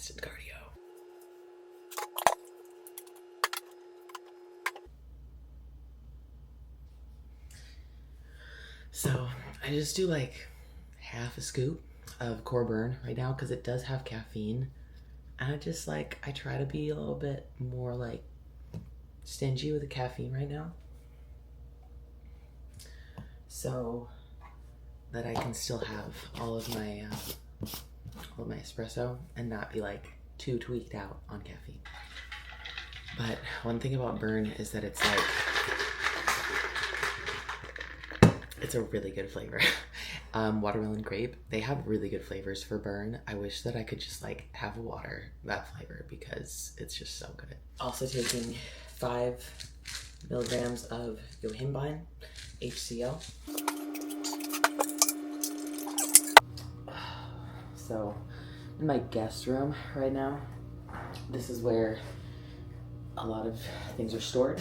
fasted cardio. So I just do like half a scoop of core burn right now because it does have caffeine. And I try to be a little bit more like stingy with the caffeine right now, so that I can still have all of my espresso and not be like too tweaked out on caffeine. But one thing about burn is that it's a really good flavor. Watermelon grape, they have really good flavors for burn. I wish that I could just like have water that flavor because it's just so good. Also taking 5 milligrams of yohimbine, HCl. So in my guest room right now, this is where a lot of things are stored,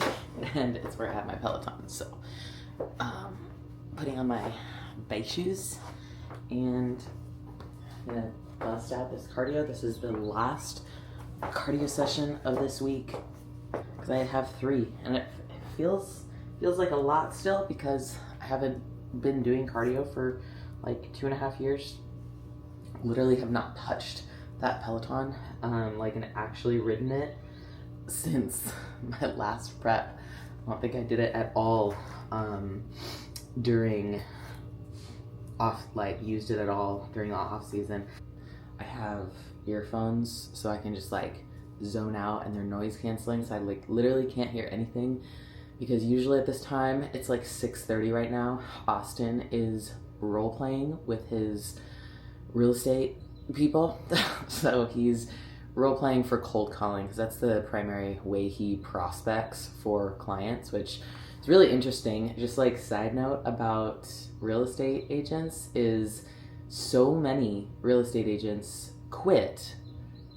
and it's where I have my Peloton. So putting on my bike shoes, and I'm gonna bust out this cardio. This is the last cardio session of this week because I have 3, and it feels like a lot still because I haven't been doing cardio for like 2.5 years. Literally have not touched that Peloton and actually ridden it since my last prep. I don't think I did it at all used it at all during the off season. I have earphones so I can just like zone out, and they're noise canceling, so I like literally can't hear anything because usually at this time, it's like 6:30 right now, Austyn is role playing with his real estate people. So he's role playing for cold calling because that's the primary way he prospects for clients, which is really interesting. Just like side note about real estate agents is so many real estate agents quit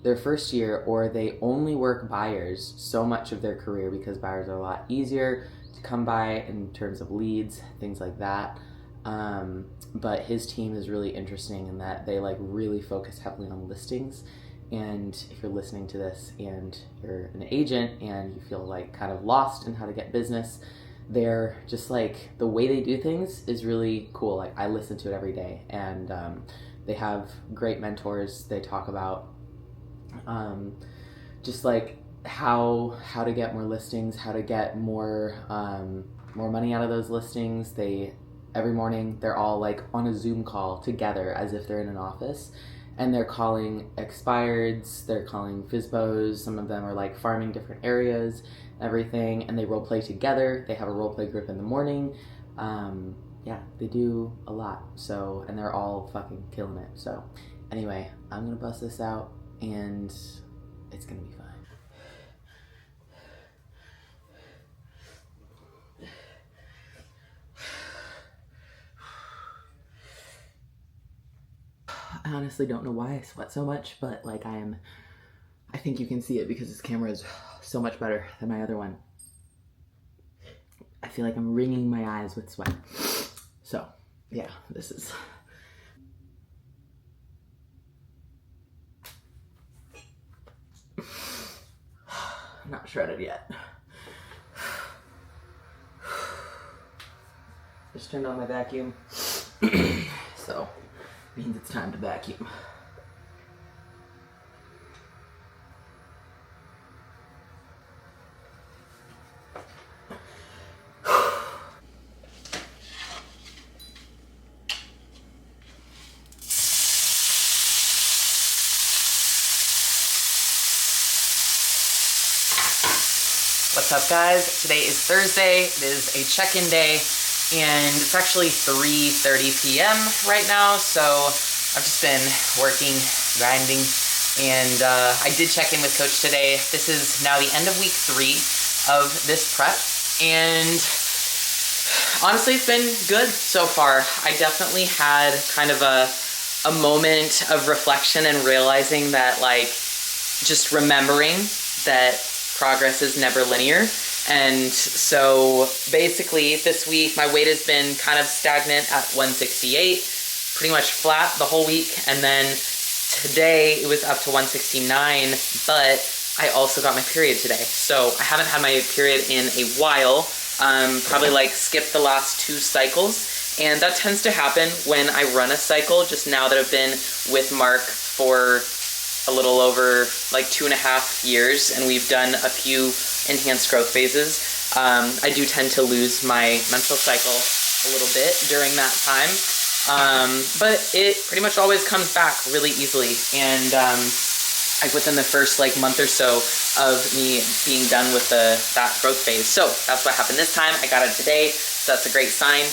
their first year, or they only work buyers so much of their career because buyers are a lot easier to come by in terms of leads, things like that. But his team is really interesting in that they like really focus heavily on listings. And if you're listening to this and you're an agent and you feel like kind of lost in how to get business, they're just like, the way they do things is really cool. Like I listen to it every day, and they have great mentors. They talk about just like how to get more listings, how to get more money out of those listings. Every morning they're all like on a Zoom call together as if they're in an office, and they're calling expireds, they're calling FISBOs, some of them are like farming different areas, everything, and they role play together. They have a role play group in the morning. Yeah, they do a lot. So, and they're all fucking killing it. So anyway, I'm gonna bust this out and it's gonna be fine. I honestly don't know why I sweat so much, but like I think you can see it because this camera is so much better than my other one. I feel like I'm wringing my eyes with sweat. So yeah, this is... not shredded yet. Just turned on my vacuum. So means it's time to vacuum. What's up, guys? Today is Thursday. It is a check-in day, and it's actually 3:30 p.m. right now, so I've just been working, grinding, and I did check in with Coach today. This is now the end of week 3 of this prep, and honestly, it's been good so far. I definitely had kind of a moment of reflection and realizing that, like, just remembering that progress is never linear. And so basically this week my weight has been kind of stagnant at 168, pretty much flat the whole week. And then Today it was up to 169, but I also got my period today. So I haven't had my period in a while, probably like skipped the last 2 cycles. And that tends to happen when I run a cycle, just now that I've been with Mark for a little over like 2.5 years, and we've done a few enhanced growth phases. I do tend to lose my menstrual cycle a little bit during that time, but it pretty much always comes back really easily. And like within the first like month or so of me being done with that growth phase. So that's what happened this time. I got it today, so that's a great sign.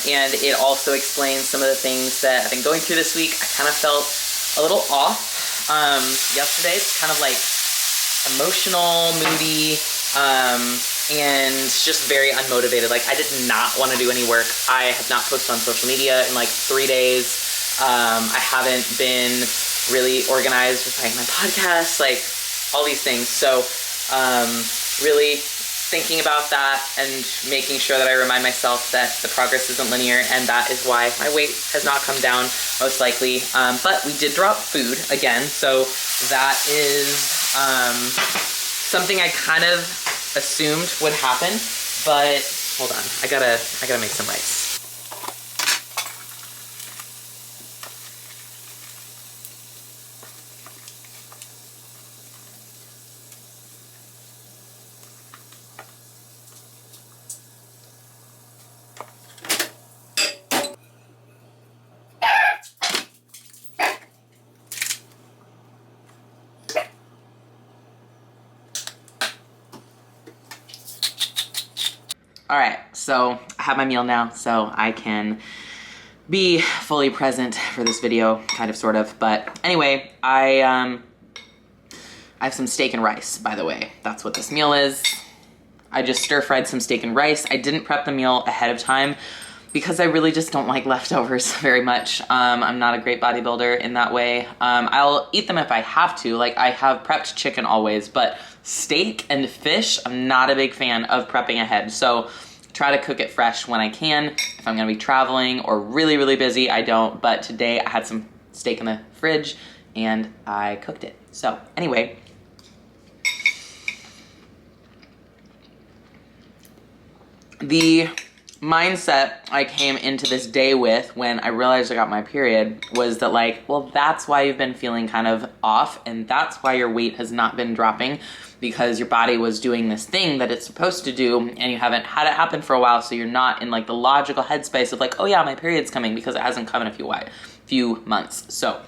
And it also explains some of the things that I've been going through this week. I kind of felt a little off yesterday. It's kind of like emotional, moody, and just very unmotivated. Like I did not want to do any work. I have not posted on social media in like 3 days. I haven't been really organized with like my podcast, like all these things. So really thinking about that and making sure that I remind myself that the progress isn't linear, and that is why my weight has not come down most likely. But we did drop food again, so that is something I kind of assumed would happen. But hold on, I gotta make some rice. All right, so I have my meal now, so I can be fully present for this video, kind of, sort of. But anyway, I have some steak and rice, by the way. That's what this meal is. I just stir-fried some steak and rice. I didn't prep the meal ahead of time because I really just don't like leftovers very much. I'm not a great bodybuilder in that way. I'll eat them if I have to. Like, I have prepped chicken always, but steak and fish, I'm not a big fan of prepping ahead. So try to cook it fresh when I can. If I'm gonna be traveling or really, really busy, I don't. But today I had some steak in the fridge and I cooked it. So anyway, the mindset I came into this day with when I realized I got my period was that, like, well, that's why you've been feeling kind of off, and that's why your weight has not been dropping, because your body was doing this thing that it's supposed to do and you haven't had it happen for a while, so you're not in like the logical headspace of like, oh yeah, my period's coming, because it hasn't come in a few months. So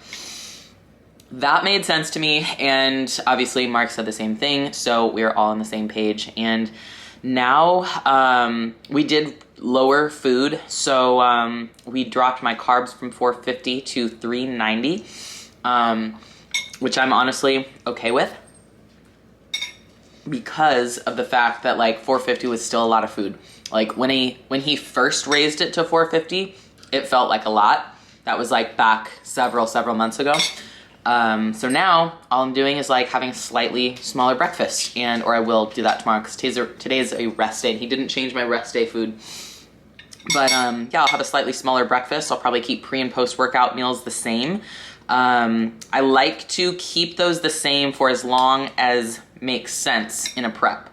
that made sense to me, and obviously Mark said the same thing, so we're all on the same page. And now we did lower food, so we dropped my carbs from 450 to 390, which I'm honestly okay with, because of the fact that like 450 was still a lot of food. Like when he first raised it to 450, it felt like a lot. That was like back several months ago. So now all I'm doing is like having a slightly smaller breakfast, or I will do that tomorrow because today's a rest day. He didn't change my rest day food. But yeah, I'll have a slightly smaller breakfast. I'll probably keep pre and post workout meals the same. I like to keep those the same for as long as makes sense in a prep.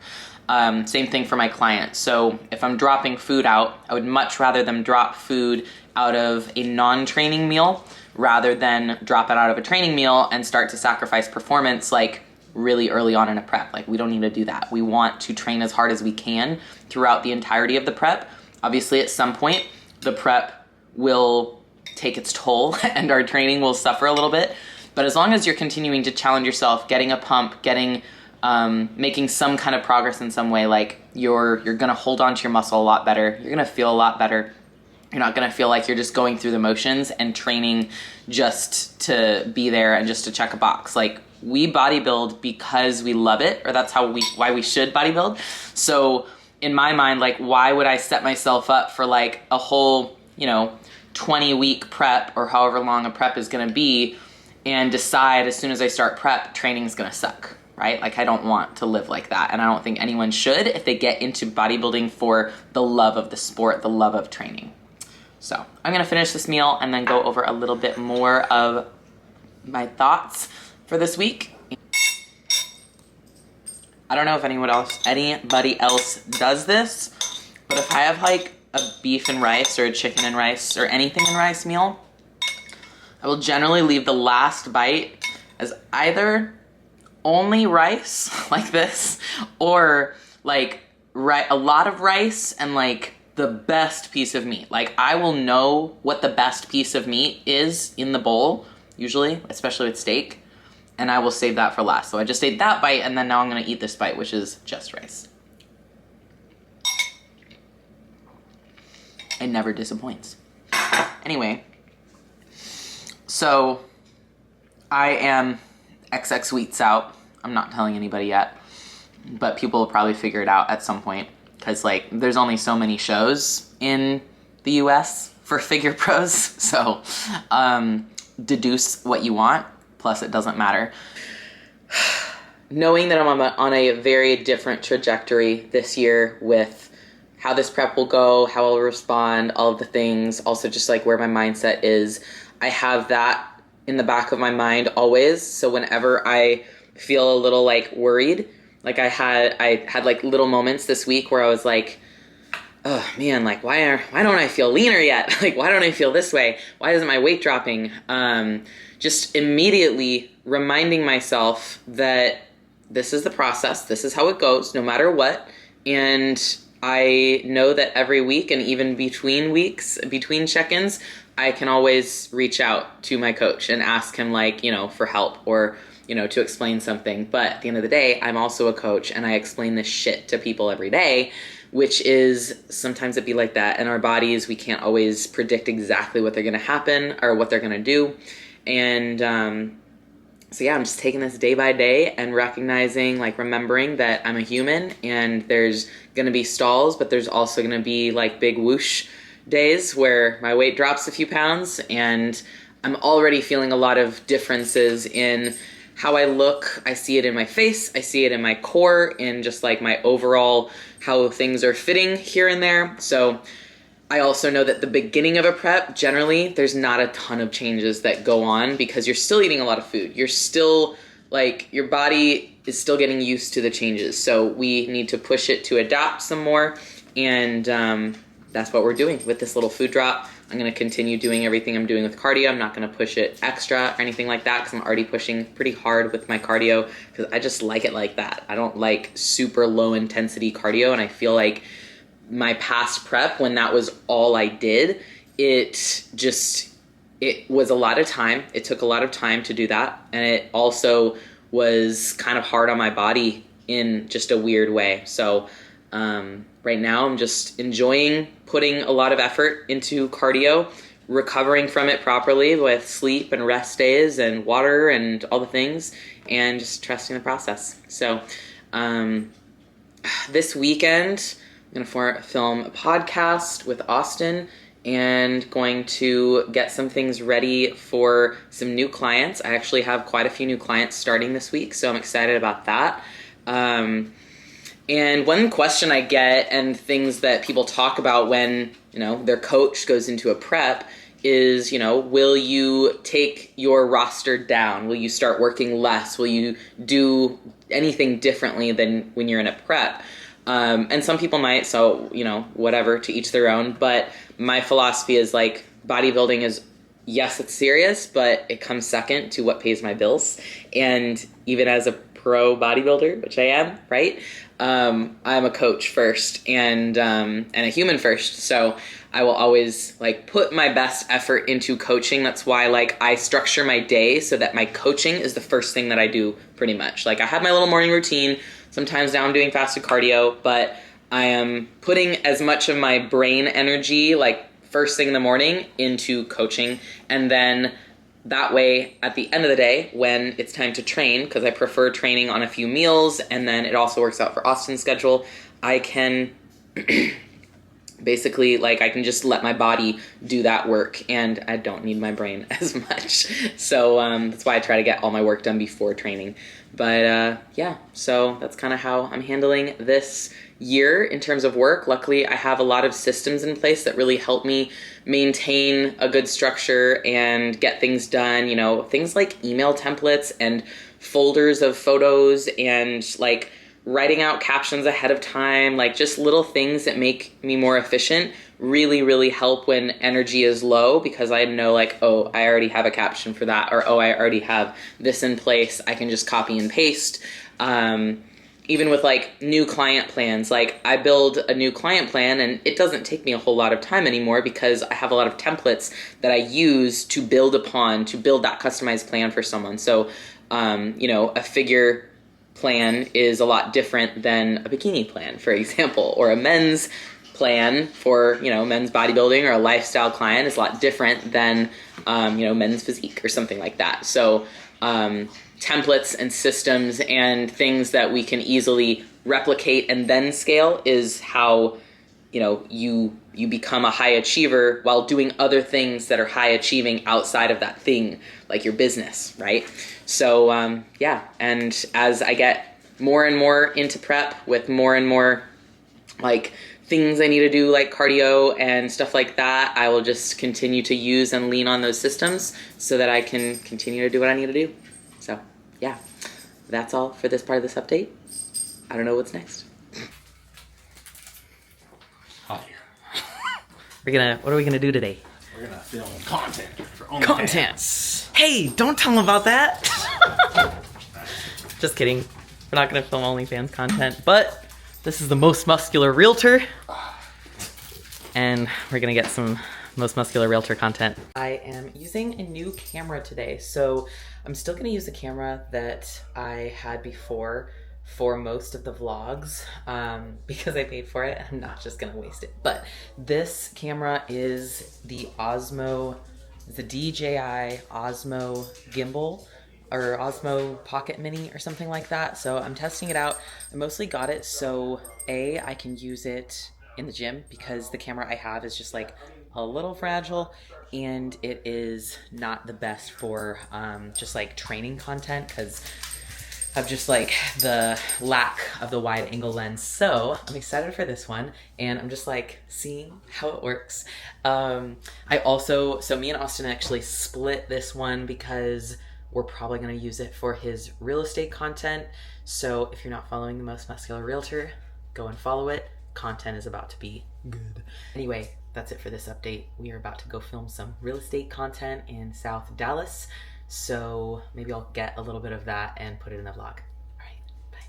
Same thing for my clients. So if I'm dropping food out, I would much rather them drop food out of a non-training meal rather than drop it out of a training meal and start to sacrifice performance like really early on in a prep. Like, we don't need to do that. We want to train as hard as we can throughout the entirety of the prep. Obviously, at some point, the prep will take its toll and our training will suffer a little bit. But as long as you're continuing to challenge yourself, getting a pump, making some kind of progress in some way, like you're gonna hold on to your muscle a lot better. You're gonna feel a lot better. You're not gonna feel like you're just going through the motions and training just to be there and just to check a box. Like, we bodybuild because we love it, or that's why we should bodybuild. So in my mind, like, why would I set myself up for like a whole, 20-week prep or however long a prep is gonna be and decide as soon as I start prep, training's gonna suck, right? Like, I don't want to live like that. And I don't think anyone should if they get into bodybuilding for the love of the sport, the love of training. So I'm gonna finish this meal and then go over a little bit more of my thoughts for this week. I don't know if anybody else does this, but if I have like a beef and rice or a chicken and rice or anything in rice meal, I will generally leave the last bite as either only rice, like this, or like a lot of rice and like the best piece of meat. Like I will know what the best piece of meat is in the bowl, usually, especially with steak, and I will save that for last. So I just ate that bite, and then now I'm gonna eat this bite, which is just rice. It never disappoints. Anyway, so I am XX weeks out. I'm not telling anybody yet, but people will probably figure it out at some point, because like there's only so many shows in the US for figure pros, so deduce what you want, plus it doesn't matter. Knowing that I'm on a very different trajectory this year with how this prep will go, how I'll respond, all of the things, also just like where my mindset is, I have that in the back of my mind always. So whenever I feel a little like worried, like I had like little moments this week where I was like, oh man, like why don't I feel leaner yet? Like why don't I feel this way? Why isn't my weight dropping? Just immediately reminding myself that this is the process, this is how it goes, no matter what. And I know that every week and even between weeks, between check-ins, I can always reach out to my coach and ask him like, for help or, to explain something. But at the end of the day, I'm also a coach and I explain this shit to people every day, which is sometimes it be like that. In our bodies, we can't always predict exactly what they're going to happen or what they're going to do. And so yeah, I'm just taking this day by day and recognizing, like remembering that I'm a human and there's going to be stalls, but there's also going to be like big whoosh days where my weight drops a few pounds, and I'm already feeling a lot of differences in how I look. I see it in my face, I see it in my core, in just like my overall how things are fitting here and there. So I also know that the beginning of a prep, generally, there's not a ton of changes that go on because you're still eating a lot of food. You're still, like, your body is still getting used to the changes. So we need to push it to adapt some more. And that's what we're doing with this little food drop. I'm going to continue doing everything I'm doing with cardio. I'm not going to push it extra or anything like that because I'm already pushing pretty hard with my cardio because I just like it like that. I don't like super low intensity cardio, and I feel like my past prep, when that was all I did, it was a lot of time. It took a lot of time to do that. And it also was kind of hard on my body in just a weird way. So right now I'm just enjoying putting a lot of effort into cardio, recovering from it properly with sleep and rest days and water and all the things, and just trusting the process. So this weekend, I'm going to film a podcast with Austyn and going to get some things ready for some new clients. I actually have quite a few new clients starting this week, so I'm excited about that. And one question I get, and things that people talk about when, their coach goes into a prep, is, will you take your roster down? Will you start working less? Will you do anything differently than when you're in a prep? And some people might, so, whatever, to each their own. But my philosophy is like, bodybuilding is, yes, it's serious, but it comes second to what pays my bills. And even as a pro bodybuilder, which I am, right? I'm a coach first and a human first. So I will always like put my best effort into coaching. That's why like I structure my day so that my coaching is the first thing that I do pretty much. Like I have my little morning routine. Sometimes now I'm doing fasted cardio, but I am putting as much of my brain energy, like first thing in the morning, into coaching. And then that way, at the end of the day, when it's time to train, because I prefer training on a few meals, and then it also works out for Austyn's schedule, I can Basically, like, I can just let my body do that work, and I don't need my brain as much. So that's why I try to get all my work done before training. But yeah, so that's kind of how I'm handling this year in terms of work. Luckily, I have a lot of systems in place that really help me maintain a good structure and get things done. You know, things like email templates and folders of photos and like writing out captions ahead of time, like just little things that make me more efficient really, really help when energy is low, because I know like, oh, I already have a caption for that, or oh, I already have this in place. I can just copy and paste. Even with like new client plans, like I build a new client plan and it doesn't take me a whole lot of time anymore because I have a lot of templates that I use to build upon, to build that customized plan for someone. So, you know, a figure plan is a lot different than a bikini plan, for example, or a men's plan for, you know, men's bodybuilding or a lifestyle client is a lot different than, you know, men's physique or something like that. So templates and systems and things that we can easily replicate and then scale is how, you know, you become a high achiever while doing other things that are high achieving outside of that thing, like your business, right? So yeah, and as I get more and more into prep with more and more like things I need to do, like cardio and stuff like that, I will just continue to use and lean on those systems so that I can continue to do what I need to do. So yeah, that's all for this part of this update. I don't know what's next. Hi. What are we gonna do today? We're gonna film content for OnlyFans. Content. Hey, don't tell them about that. Just kidding. We're not gonna film OnlyFans content, but this is the Most Muscular Realtor, and we're gonna get some Most Muscular Realtor content. I am using a new camera today, so I'm still gonna use the camera that I had before for most of the vlogs because I paid for it and I'm not just gonna waste it. But this camera is the DJI Osmo gimbal or Osmo Pocket Mini or something like that. So I'm testing it out. I mostly got it so I can use it in the gym because the camera I have is just like a little fragile and it is not the best for just like training content because of just like the lack of the wide angle lens. So I'm excited for this one and I'm just like seeing how it works. So me and Austyn actually split this one because we're probably gonna use it for his real estate content. So if you're not following the Most Muscular Realtor, go and follow it. Content is about to be good. Anyway, that's it for this update. We are about to go film some real estate content in South Dallas. So maybe I'll get a little bit of that and put it in the vlog. All right, bye.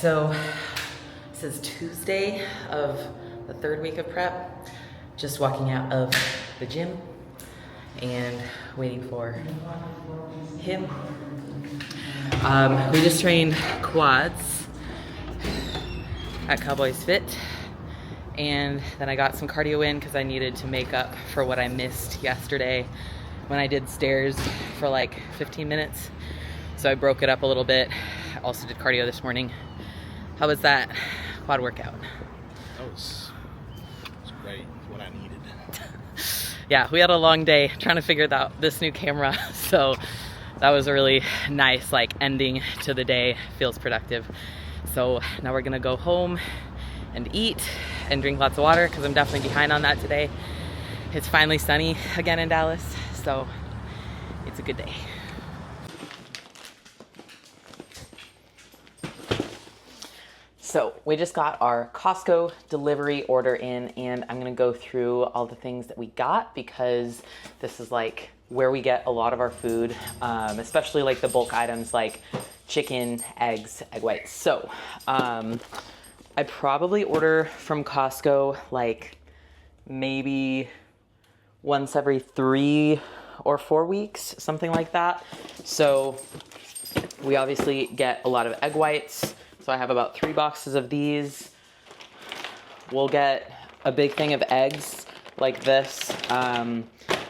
so this is Tuesday of the 3rd week of prep. Just walking out of the gym and waiting for him. We just trained quads at Cowboys Fit, and then I got some cardio in because I needed to make up for what I missed yesterday when I did stairs for like 15 minutes. So I broke it up a little bit. I also did cardio this morning. How was that quad workout? That was great. What I needed. Yeah, we had a long day trying to figure out this new camera. So that was a really nice like ending to the day. Feels productive. So now we're gonna go home and eat and drink lots of water because I'm definitely behind on that today. It's finally sunny again in Dallas, so it's a good day. So we just got our Costco delivery order in, and I'm gonna go through all the things that we got because this is like where we get a lot of our food, especially like the bulk items like chicken, eggs, egg whites. So I probably order from Costco like maybe once every 3 or 4 weeks, something like that. So we obviously get a lot of egg whites. So I have about 3 boxes of these. We'll get a big thing of eggs like this. And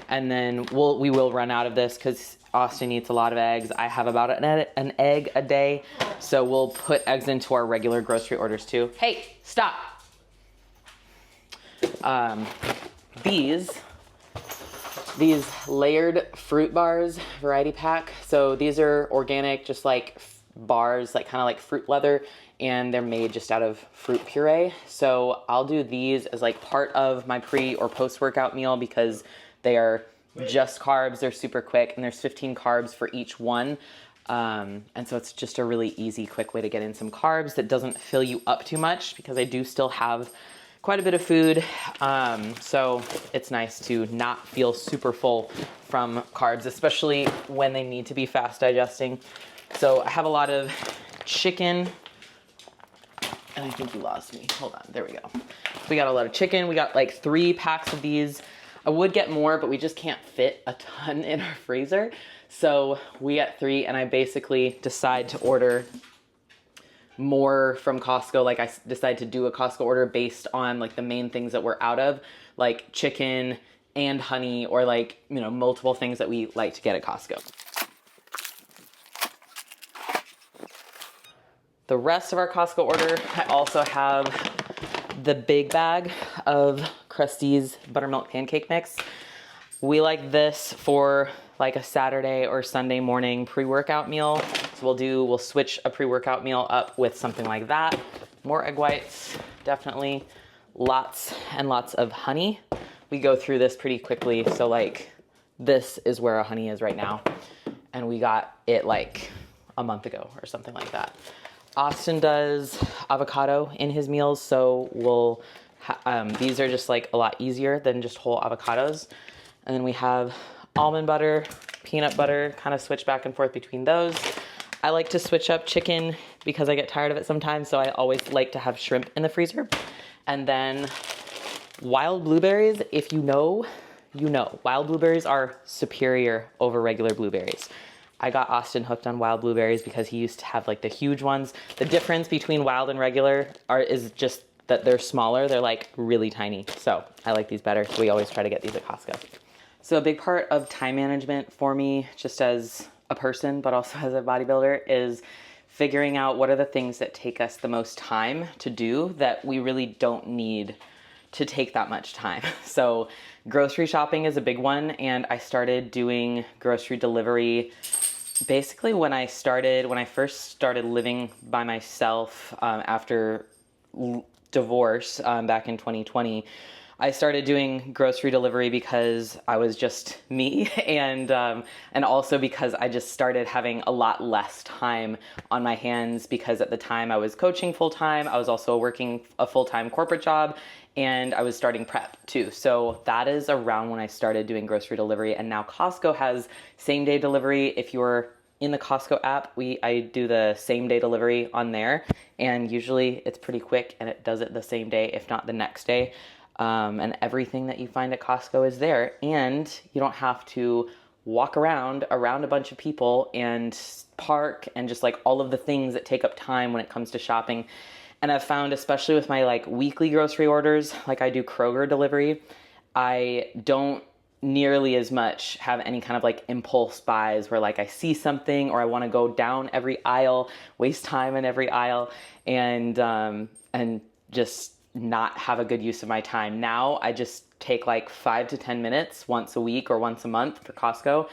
then we will run out of this because Austyn eats a lot of eggs. I have about an egg a day. So we'll put eggs into our regular grocery orders too. Hey, stop. These layered fruit bars variety pack. So these are organic, just like bars, like kind of like fruit leather, and they're made just out of fruit puree. So I'll do these as like part of my pre or post workout meal because they are just carbs. They're super quick, and there's 15 carbs for each one. And so it's just a really easy, quick way to get in some carbs that doesn't fill you up too much because I do still have quite a bit of food. So it's nice to not feel super full from carbs, especially when they need to be fast digesting. So I have a lot of chicken, and I think you lost me. Hold on, there we go. We got a lot of chicken. We got like 3 packs of these. I would get more, but we just can't fit a ton in our freezer. So we got 3, and I basically decide to order more from Costco. Like I decide to do a Costco order based on like the main things that we're out of, like chicken and honey, or like, you know, multiple things that we like to get at Costco. The rest of our Costco order, I also have the big bag of Krusteaz buttermilk pancake mix. We like this for like a Saturday or Sunday morning pre-workout meal. So we'll switch a pre-workout meal up with something like that. More egg whites, definitely. Lots and lots of honey. We go through this pretty quickly. So like this is where our honey is right now. And we got it like a month ago or something like that. Austyn does avocado in his meals, so these are just like a lot easier than just whole avocados. And then we have almond butter, peanut butter, kind of switch back and forth between those. I like to switch up chicken because I get tired of it sometimes, so I always like to have shrimp in the freezer. And then wild blueberries, if you know, you know. Wild blueberries are superior over regular blueberries. I got Austyn hooked on wild blueberries because he used to have like the huge ones. The difference between wild and regular is just that they're smaller. They're like really tiny. So I like these better. So we always try to get these at Costco. So a big part of time management for me, just as a person, but also as a bodybuilder, is figuring out what are the things that take us the most time to do that we really don't need to take that much time. So grocery shopping is a big one. And I started doing grocery delivery basically when I first started living by myself after divorce back in 2020. I started doing grocery delivery because I was just me, and also because I just started having a lot less time on my hands because at the time I was coaching full time. I was also working a full-time corporate job, and I was starting prep too. So that is around when I started doing grocery delivery. And now Costco has same day delivery. If you're in the Costco app, I do the same day delivery on there. and usually it's pretty quick and it does it the same day, if not the next day. And everything that you find at Costco is there, and you don't have to walk around a bunch of people and park and just like all of the things that take up time when it comes to shopping. And I've found, especially with my like weekly grocery orders, like I do Kroger delivery, I don't nearly as much have any kind of like impulse buys where like I see something or I want to go down every aisle, waste time in every aisle, and just not have a good use of my time. Now I just take like 5 to 10 minutes once a week or once a month for Costco,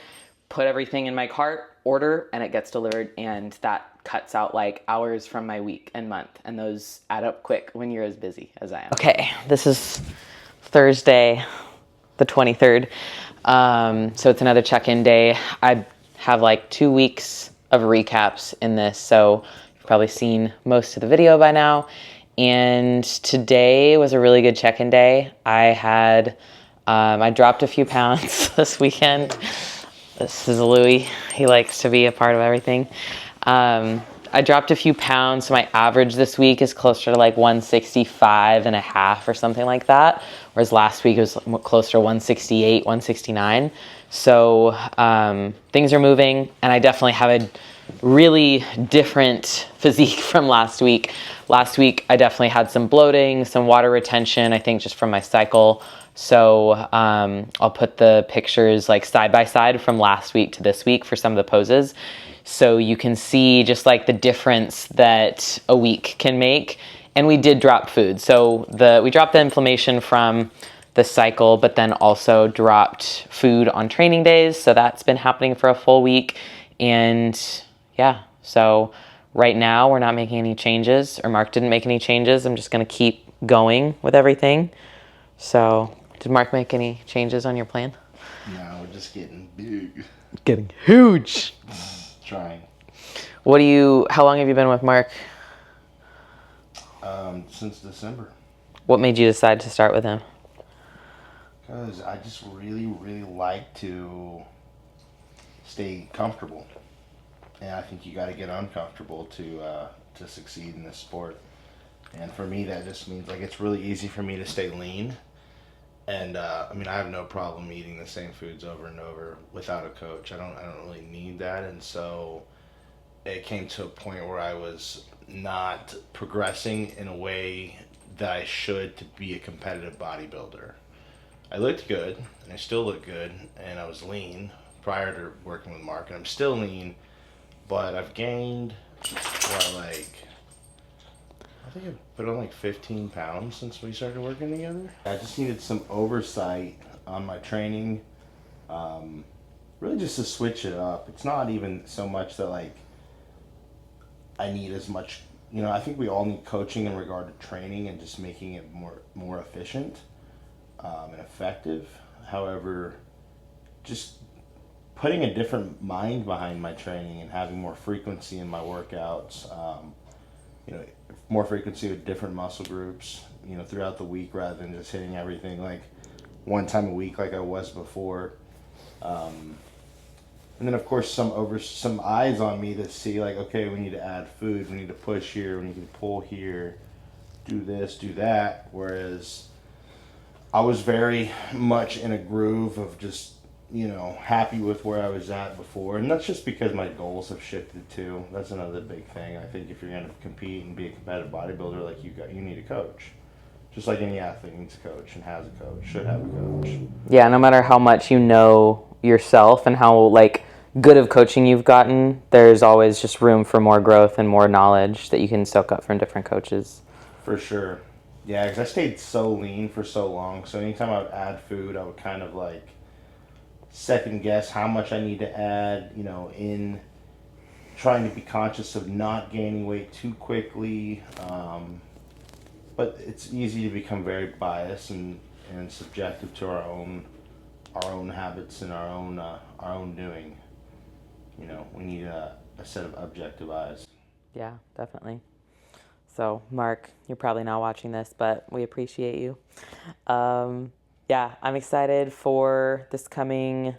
put everything in my cart, order, and it gets delivered, and that cuts out like hours from my week and month, and those add up quick when you're as busy as I am. Okay, this is Thursday, the 23rd. So it's another check-in day. I have like 2 weeks of recaps in this, so you've probably seen most of the video by now. And today was a really good check-in day. I dropped a few pounds this weekend. This is Louie. He likes to be a part of everything. I dropped a few pounds, so my average this week is closer to like 165 and a half or something like that, whereas last week it was closer to 168, 169. So things are moving, and I definitely have a really different physique from last week. Last week I definitely had some bloating, some water retention, I think just from my cycle. So I'll put the pictures like side by side from last week to this week for some of the poses, so you can see just like the difference that a week can make. And we did drop food. So we dropped the inflammation from the cycle, but then also dropped food on training days. So that's been happening for a full week. And yeah, so right now we're not making any changes, or Mark didn't make any changes. I'm just going to keep going with everything. So did Mark make any changes on your plan? No, we're just getting big. Getting huge. Trying. How long have you been with Mark? Since December. What made you decide to start with him? Because I just really, really like to stay comfortable. And I think you got to get uncomfortable to succeed in this sport. And for me, that just means like it's really easy for me to stay lean. And I mean, I have no problem eating the same foods over and over without a coach. I don't really need that. And so it came to a point where I was not progressing in a way that I should to be a competitive bodybuilder. I looked good, and I still look good, and I was lean prior to working with Mark, and I'm still lean, but I've gained, I think I've put on like 15 pounds since we started working together. I just needed some oversight on my training, really just to switch it up. It's not even so much that like I need as much, I think we all need coaching in regard to training and just making it more efficient and effective. However, just putting a different mind behind my training and having more frequency in my workouts, more frequency with different muscle groups, throughout the week rather than just hitting everything like one time a week like I was before. And then of course some eyes on me that see like, okay, we need to add food, we need to push here, we need to pull here, do this, do that. Whereas I was very much in a groove of just, happy with where I was at before. And that's just because my goals have shifted too. That's another big thing. I think if you're going to compete and be a competitive bodybuilder, like you need a coach. Just like any athlete needs a coach and has a coach, should have a coach. Yeah, no matter how much you know yourself and how like good of coaching you've gotten, there's always just room for more growth and more knowledge that you can soak up from different coaches. For sure. Yeah, because I stayed so lean for so long. So anytime I would add food, I would kind of like second guess how much I need to add, in trying to be conscious of not gaining weight too quickly. But it's easy to become very biased and subjective to our own habits and our own doing. We need a set of objective eyes. Yeah, definitely. So, Mark, you're probably not watching this, but we appreciate you. Yeah, I'm excited for this coming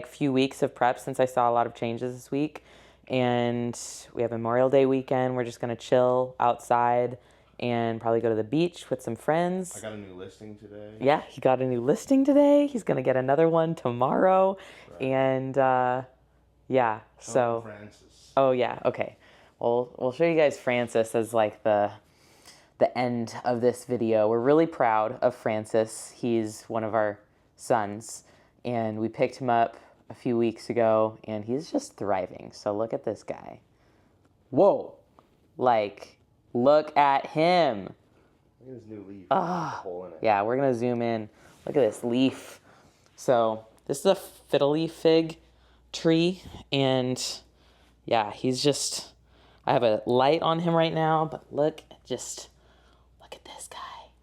few weeks of prep since I saw a lot of changes this week. and we have Memorial Day weekend. We're just gonna chill outside and probably go to the beach with some friends. I got a new listing today. Yeah, he got a new listing today. He's gonna get another one tomorrow. Right. And yeah, so Francis. oh yeah, okay. Well, we'll show you guys Francis as like the end of this video. We're really proud of Francis. He's one of our sons, and we picked him up a few weeks ago, and he's just thriving. So look at this guy. Whoa, like, look at him. Look at his new leaf. Oh, In it. yeah, we're gonna zoom in. Look at this leaf. So this is a fiddly fig tree, and yeah, he's just, I have a light on him right now, but look at this guy.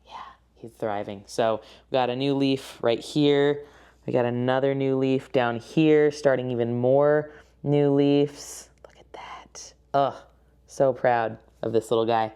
Yeah, he's thriving. So we got a new leaf right here. We got another new leaf down here, starting even more new leaves. Look at that. Ugh, so proud of this little guy.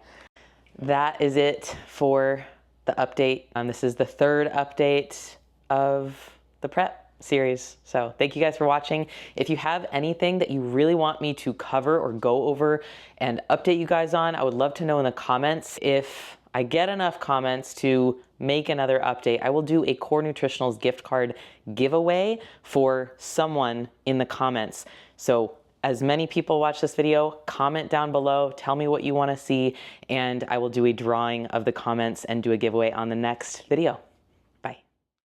That is it for the update. This is the third update of the prep series. So thank you guys for watching. If you have anything that you really want me to cover or go over and update you guys on, I would love to know in the comments. If I get enough comments to make another update, I will do a Core Nutritionals gift card giveaway for someone in the comments. So as many people watch this video, comment down below, tell me what you want to see, and I will do a drawing of the comments and do a giveaway on the next video.